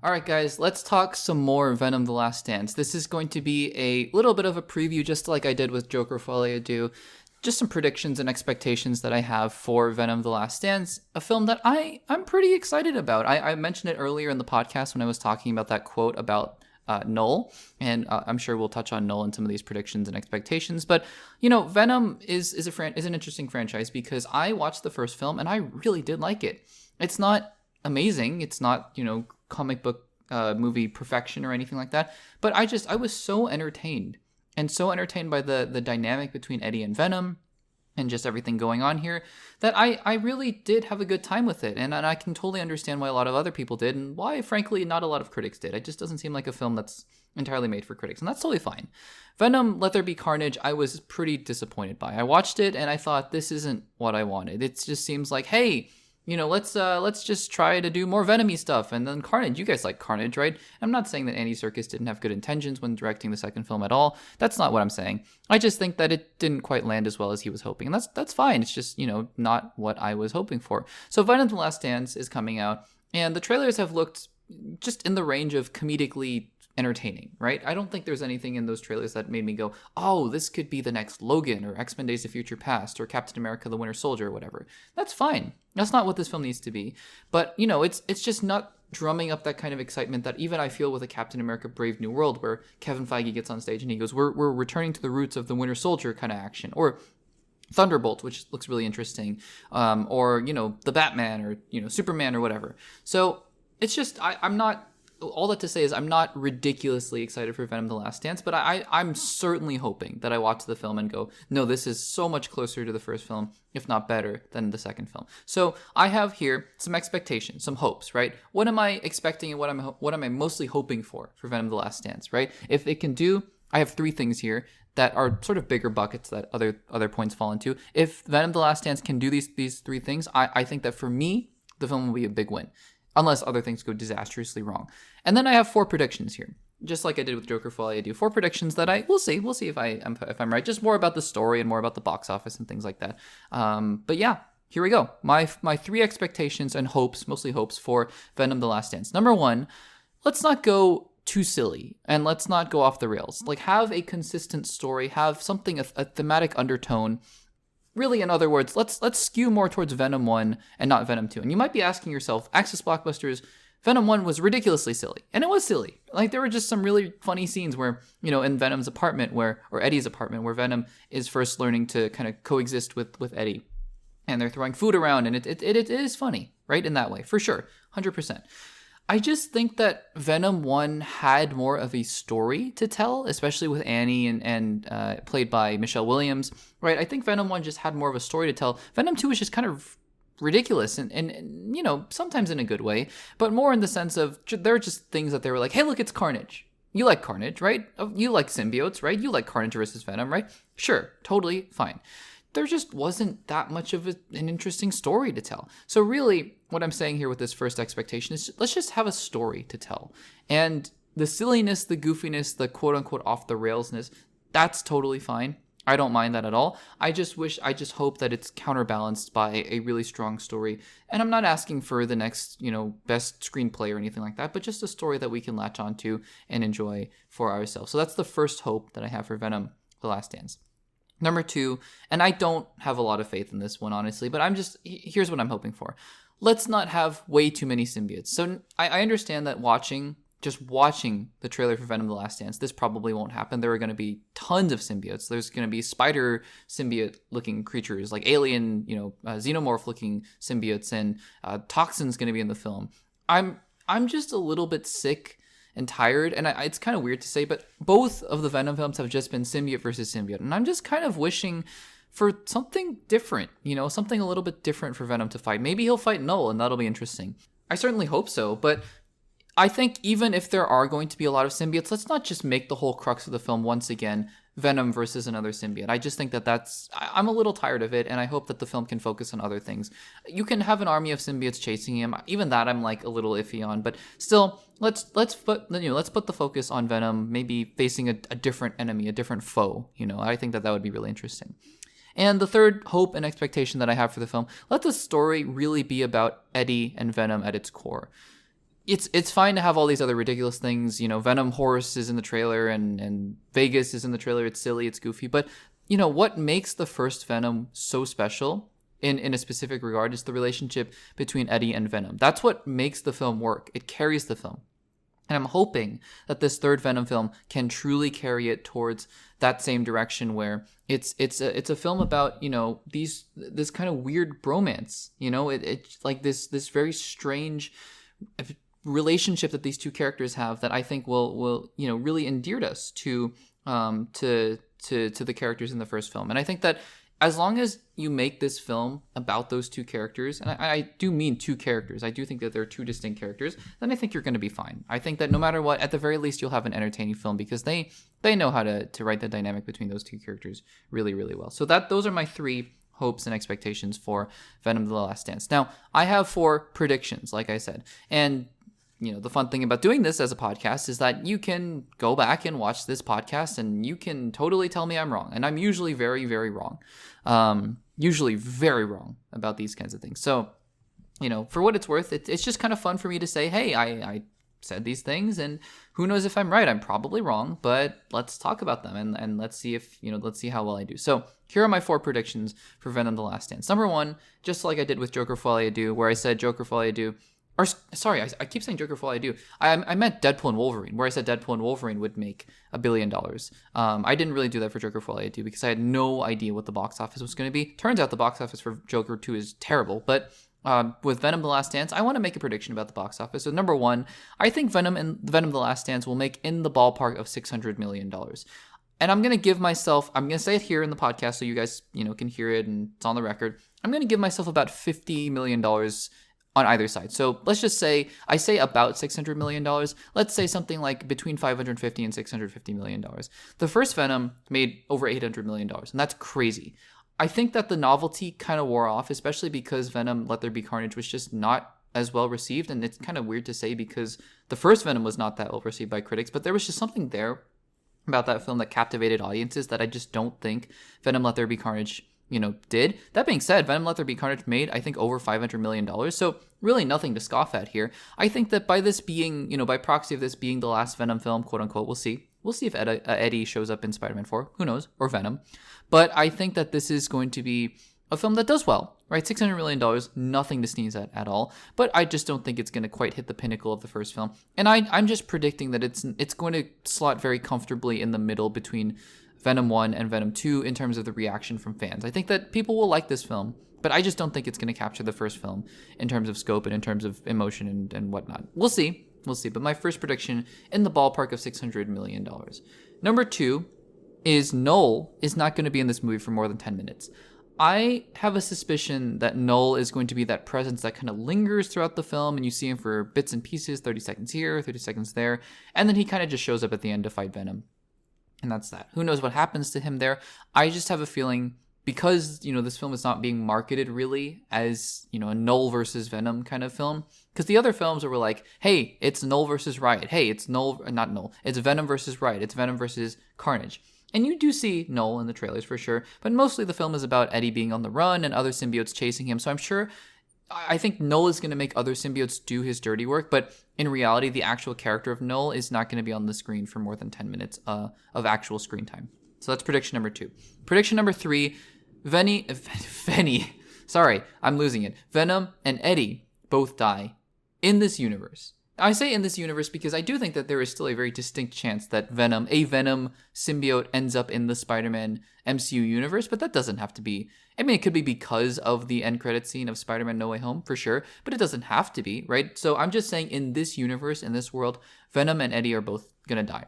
All right, guys, let's talk some more Venom The Last Dance. This is going to be a little bit of a preview, just like I did with Joker Folie à Deux. Just some predictions and expectations that I have for Venom The Last Dance, a film that I'm pretty excited about. I mentioned it earlier in the podcast when I was talking about that quote about Knull, and I'm sure we'll touch on Knull in some of these predictions and expectations. But, you know, Venom is an interesting franchise because I watched the first film and I really did like it. It's not amazing. It's not, comic book movie perfection or anything like that. But I was so entertained by the dynamic between Eddie and Venom and just everything going on here that I really did have a good time with it. And I can totally understand why a lot of other people did and why, frankly, not a lot of critics did. It just doesn't seem like a film that's entirely made for critics, and that's totally fine. Venom, Let There Be Carnage, I was pretty disappointed by. I watched it and I thought, this isn't what I wanted. It just seems like, hey, let's just try to do more Venom-y stuff. And then Carnage, you guys like Carnage, right? I'm not saying that Andy Serkis didn't have good intentions when directing the second film at all. That's not what I'm saying. I just think that it didn't quite land as well as he was hoping. And that's fine. It's just, not what I was hoping for. So Venom The Last Dance is coming out, and the trailers have looked just in the range of comedically entertaining, right? I don't think there's anything in those trailers that made me go, oh, this could be the next Logan or X-Men Days of Future Past or Captain America the Winter Soldier or whatever. That's fine. That's not what this film needs to be. But, it's just not drumming up that kind of excitement that even I feel with a Captain America Brave New World, where Kevin Feige gets on stage and he goes, we're returning to the roots of the Winter Soldier kind of action, or Thunderbolt, which looks really interesting, or, the Batman or, Superman or whatever. So it's just, I'm not, all that to say is I'm not ridiculously excited for Venom The Last Dance, but I'm certainly hoping that I watch the film and go, no, this is so much closer to the first film, if not better, than the second film. So I have here some expectations, some hopes, right? What am I expecting and what am I mostly hoping for Venom The Last Dance, right? If it can do, I have three things here that are sort of bigger buckets that other points fall into. If Venom The Last Dance can do these three things, I think that for me, the film will be a big win, unless other things go disastrously wrong. And then I have 4 predictions here, just like I did with Joker Folie à Deux. 4 predictions that we'll see if I'm right. Just more about the story and more about the box office and things like that. But yeah, here we go. My 3 expectations and hopes, mostly hopes, for Venom The Last Dance. Number 1, let's not go too silly and let's not go off the rails. Like, have a consistent story, have something, a thematic undertone. Really, in other words, let's skew more towards Venom 1 and not Venom 2. And you might be asking yourself, Access Blockbusters, Venom 1 was ridiculously silly. And it was silly. Like, there were just some really funny scenes where, in Venom's apartment or Eddie's apartment, where Venom is first learning to kind of coexist with Eddie. And they're throwing food around, and it is funny, right? In that way, for sure, 100%. I just think that Venom 1 had more of a story to tell, especially with Annie and played by Michelle Williams, right? I think Venom 1 just had more of a story to tell. Venom 2 was just kind of ridiculous and sometimes in a good way, but more in the sense of there are just things that they were like, hey, look, it's Carnage. You like Carnage, right? You like symbiotes, right? You like Carnage versus Venom, right? Sure, totally fine. There just wasn't that much of an interesting story to tell. So really, what I'm saying here with this first expectation is let's just have a story to tell. And the silliness, the goofiness, the quote-unquote off-the-railsness, that's totally fine. I don't mind that at all. I just hope that it's counterbalanced by a really strong story. And I'm not asking for the next, best screenplay or anything like that, but just a story that we can latch onto and enjoy for ourselves. So that's the first hope that I have for Venom The Last Dance. Number 2, and I don't have a lot of faith in this one, honestly, but here's what I'm hoping for. Let's not have way too many symbiotes. So I understand that just watching the trailer for Venom The Last Dance, this probably won't happen. There are going to be tons of symbiotes. There's going to be spider symbiote-looking creatures, like alien, xenomorph-looking symbiotes, and Toxin's going to be in the film. I'm just a little bit sick and tired, and it's kind of weird to say, but both of the Venom films have just been symbiote versus symbiote, and I'm just kind of wishing for something different, something a little bit different for Venom to fight. Maybe he'll fight Knull, and that'll be interesting. I certainly hope so, but I think even if there are going to be a lot of symbiotes, let's not just make the whole crux of the film once again Venom versus another symbiote. I just think I'm a little tired of it, and I hope that the film can focus on other things. You can have an army of symbiotes chasing him. Even that I'm like a little iffy on, but still, let's put the focus on Venom, maybe facing a different enemy, a different foe. I think that would be really interesting. And the third hope and expectation that I have for the film, let the story really be about Eddie and Venom at its core. it's fine to have all these other ridiculous things. Venom Horse is in the trailer and Vegas is in the trailer. It's silly, it's goofy. But, what makes the first Venom so special in a specific regard is the relationship between Eddie and Venom. That's what makes the film work. It carries the film. And I'm hoping that this third Venom film can truly carry it towards that same direction, where it's a film about this kind of weird bromance. It's like this very strange relationship that these two characters have that I think will really endeared us to the characters in the first film. And I think that as long as you make this film about those two characters, and I do mean two characters, I do think that they're two distinct characters, then I think you're going to be fine. I think that no matter what, at the very least, you'll have an entertaining film, because they know how to write the dynamic between those two characters really, really well. So those are my 3 hopes and expectations for Venom: The Last Dance. Now, I have 4 predictions, like I said, and the fun thing about doing this as a podcast is that you can go back and watch this podcast and you can totally tell me I'm wrong. And I'm usually very, very wrong. Usually very wrong about these kinds of things. So, for what it's worth, it's just kind of fun for me to say, hey, I said these things, and who knows if I'm right. I'm probably wrong, but let's talk about them and let's see if, let's see how well I do. So here are my 4 predictions for Venom: The Last Dance. Number 1, just like I did with Joker Folie à Deux, where I said Joker Folie à Deux, or sorry, I keep saying Joker Folie à Deux. I meant Deadpool and Wolverine, where I said Deadpool and Wolverine would make $1 billion. I didn't really do that for Joker Folie à Deux because I had no idea what the box office was going to be. Turns out the box office for Joker 2 is terrible, but with Venom: The Last Dance, I want to make a prediction about the box office. So number 1, I think Venom: The Last Dance will make in the ballpark of $600 million. And I'm going to say it here in the podcast so you guys, can hear it and it's on the record. I'm going to give myself about $50 million on either side. So let's just say, I say about $600 million. Let's say something like between $550 and $650 million. The first Venom made over $800 million, and that's crazy. I think that the novelty kind of wore off, especially because Venom: Let There Be Carnage was just not as well received. And it's kind of weird to say because the first Venom was not that well received by critics, but there was just something there about that film that captivated audiences that I just don't think Venom: Let There Be Carnage did. That being said, Venom: Let There Be Carnage made, I think, over $500 million. So really nothing to scoff at here. I think that by this being, by proxy of this being the last Venom film, quote unquote, we'll see. We'll see if Eddie shows up in Spider-Man 4. Who knows? Or Venom. But I think that this is going to be a film that does well, right? $600 million, nothing to sneeze at all. But I just don't think it's going to quite hit the pinnacle of the first film. And I'm just predicting that it's going to slot very comfortably in the middle between Venom 1 and Venom 2 in terms of the reaction from fans. I think that people will like this film, but I just don't think it's going to capture the first film in terms of scope and in terms of emotion and whatnot. We'll see. But my first prediction, in the ballpark of $600 million. Number 2 is Knull is not going to be in this movie for more than 10 minutes. I have a suspicion that Knull is going to be that presence that kind of lingers throughout the film, and you see him for bits and pieces, 30 seconds here, 30 seconds there, and then he kind of just shows up at the end to fight Venom. And that's that. Who knows what happens to him there? I just have a feeling, because, this film is not being marketed really as, a Knull versus Venom kind of film. Because the other films were like, hey, it's Knull versus Riot. Hey, it's not Knull. It's Venom versus Riot. It's Venom versus Carnage. And you do see Knull in the trailers for sure. But mostly the film is about Eddie being on the run and other symbiotes chasing him. So I think Knull is going to make other symbiotes do his dirty work, but in reality, the actual character of Knull is not going to be on the screen for more than 10 minutes of actual screen time. So that's prediction number 2. Prediction number 3, sorry, I'm losing it. Venom and Eddie both die in this universe. I say in this universe because I do think that there is still a very distinct chance that a Venom symbiote ends up in the Spider-Man MCU universe, but that doesn't have to be. I mean, it could be because of the end credit scene of Spider-Man No Way Home, for sure, but it doesn't have to be, right? So I'm just saying in this universe, in this world, Venom and Eddie are both going to die.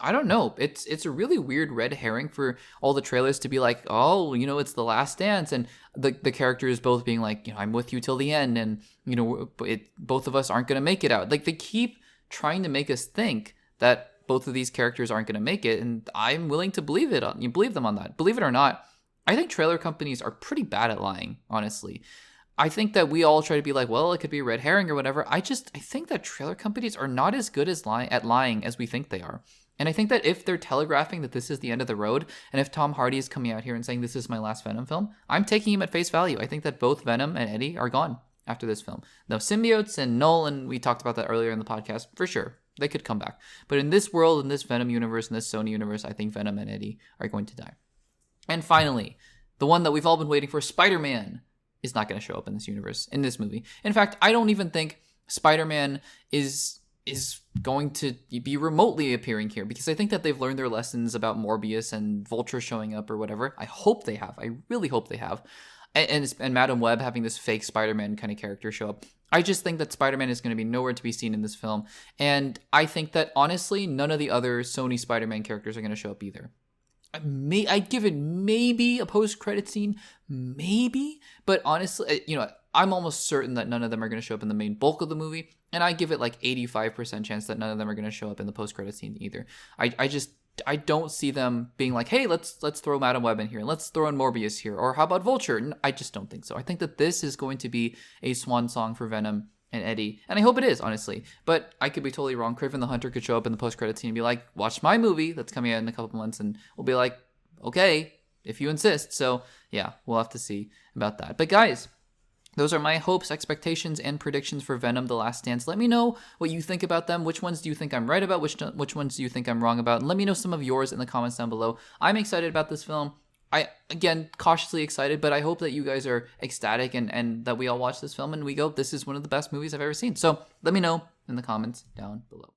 I don't know. It's a really weird red herring for all the trailers to be like, oh, it's the last dance, and the characters both being like, I'm with you till the end, and both of us aren't going to make it out. Like, they keep trying to make us think that both of these characters aren't going to make it, and I'm willing to believe them on that. Believe it or not, I think trailer companies are pretty bad at lying, honestly. I think that we all try to be like, well, it could be a red herring or whatever. I think that trailer companies are not as good at lying as we think they are. And I think that if they're telegraphing that this is the end of the road, and if Tom Hardy is coming out here and saying this is my last Venom film, I'm taking him at face value. I think that both Venom and Eddie are gone. after this film. Now, symbiotes and Knull, and we talked about that earlier in the podcast, for sure. They could come back. But in this world, in this Venom universe, in this Sony universe, I think Venom and Eddie are going to die. And finally, the one that we've all been waiting for, Spider-Man, is not going to show up in this universe, in this movie. In fact, I don't even think Spider-Man is going to be remotely appearing here, because I think that they've learned their lessons about Morbius and Vulture showing up or whatever. I hope they have. I really hope they have. And Madam Web having this fake Spider-Man kind of character show up. I just think that Spider-Man is going to be nowhere to be seen in this film. And I think that, honestly, none of the other Sony Spider-Man characters are going to show up either. I'd give it maybe a post-credit scene, maybe. But honestly, I'm almost certain that none of them are going to show up in the main bulk of the movie. And I give it like 85% chance that none of them are going to show up in the post-credit scene either. I don't see them being like, hey, let's throw Madam Web in here. Let's throw in Morbius here. Or how about Vulture? I just don't think so. I think that this is going to be a swan song for Venom and Eddie. And I hope it is, honestly. But I could be totally wrong. Kraven the Hunter could show up in the post-credit scene and be like, watch my movie that's coming out in a couple of months. And we'll be like, okay, if you insist. So yeah, we'll have to see about that. But guys, those are my hopes, expectations, and predictions for Venom: The Last Dance. Let me know what you think about them. Which ones do you think I'm right about? Which ones do you think I'm wrong about? And let me know some of yours in the comments down below. I'm excited about this film. Again, cautiously excited, but I hope that you guys are ecstatic and that we all watch this film and we go, this is one of the best movies I've ever seen. So let me know in the comments down below.